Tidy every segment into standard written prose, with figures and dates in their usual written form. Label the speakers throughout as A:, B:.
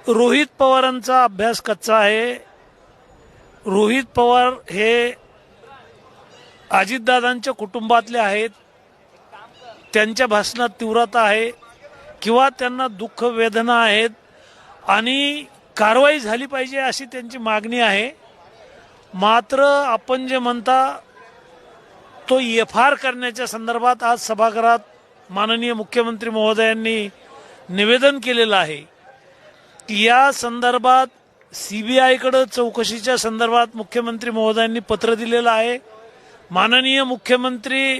A: रोहित पवारांचा अभ्यास कच्चा आहे। रोहित पवार हे अजितदादांच्या कुटुंबातले आहेत। त्यांच्या भाषणात तीव्रता आहे किंवा त्यांना दुःख वेदना आहेत आणि कारवाई झाली पाहिजे अशी त्यांची मागणी आहे। मात्र आपण जे म्हणता तो एफआर करण्याच्या संदर्भात आज सभागृहात माननीय मुख्यमंत्री महोदयांनी निवेदन केलेलं आहे की या संदर्भात सीबीआयकडे चौकशीच्या संदर्भात मुख्यमंत्री महोदयांनी पत्र दिलेलं आहे। माननीय मुख्यमंत्री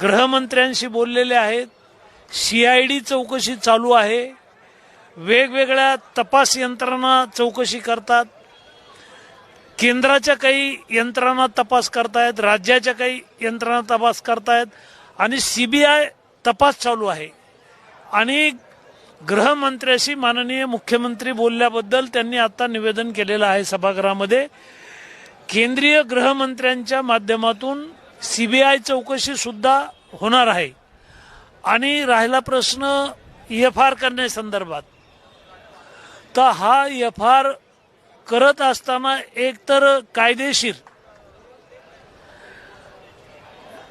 A: गृहमंत्र्यांशी बोललेले आहेत। सीआयडी चौकशी चालू आहे। वेगवेगळ्या तपास यंत्रणा चौकशी करतात। केंद्राच्या काही यंत्रणा तपास करतायत, राज्याच्या काही यंत्रणा तपास करतायत आणि सीबीआय तपास चालू आहे। आणि गृहमंत्र्याशी माननीय मुख्यमंत्री बोलल्याबद्दल त्यांनी आता निवेदन केलेलं आहे सभागृहामध्ये। केंद्रीय गृहमंत्र्यांच्या माध्यमातून सीबीआय चौकशी सुद्धा होणार आहे। आणि राहिला प्रश्न एफआर करण्यासंदर्भात, तर हा एफआर करत असताना एकतर कायदेशीर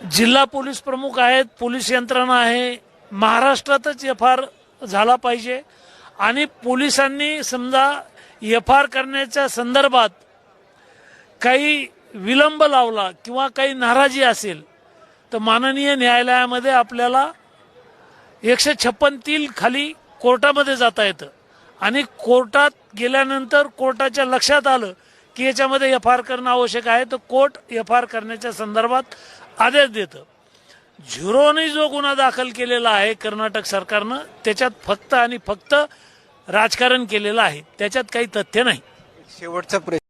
A: जिल्हा पोलीस प्रमुख आहेत, पोलीस यंत्रणा आहे, महाराष्ट्रातच एफआर झाला पाहिजे। आणि पोलिसांनी समजा एफआर करण्याच्या संदर्भात काही विलंब लावला किंवा काही नाराजी असेल तर माननीय न्यायालयामध्ये आपल्याला 156(3) खाली कोर्टामध्ये जाता येतं। आणि कोर्टात गेल्यानंतर कोर्टाच्या लक्षात आलं की याच्यामध्ये एफआर करणं आवश्यक आहे तर कोर्ट एफआर करण्याच्या संदर्भात आदेश देतं। झिरोने जो गुन्हा दाखल केलेला आहे कर्नाटक सरकारनं त्याच्यात फक्त आणि फक्त राजकारण केलेलं आहे, त्याच्यात काही तथ्य नाही।
B: शेवटचा प्रश्न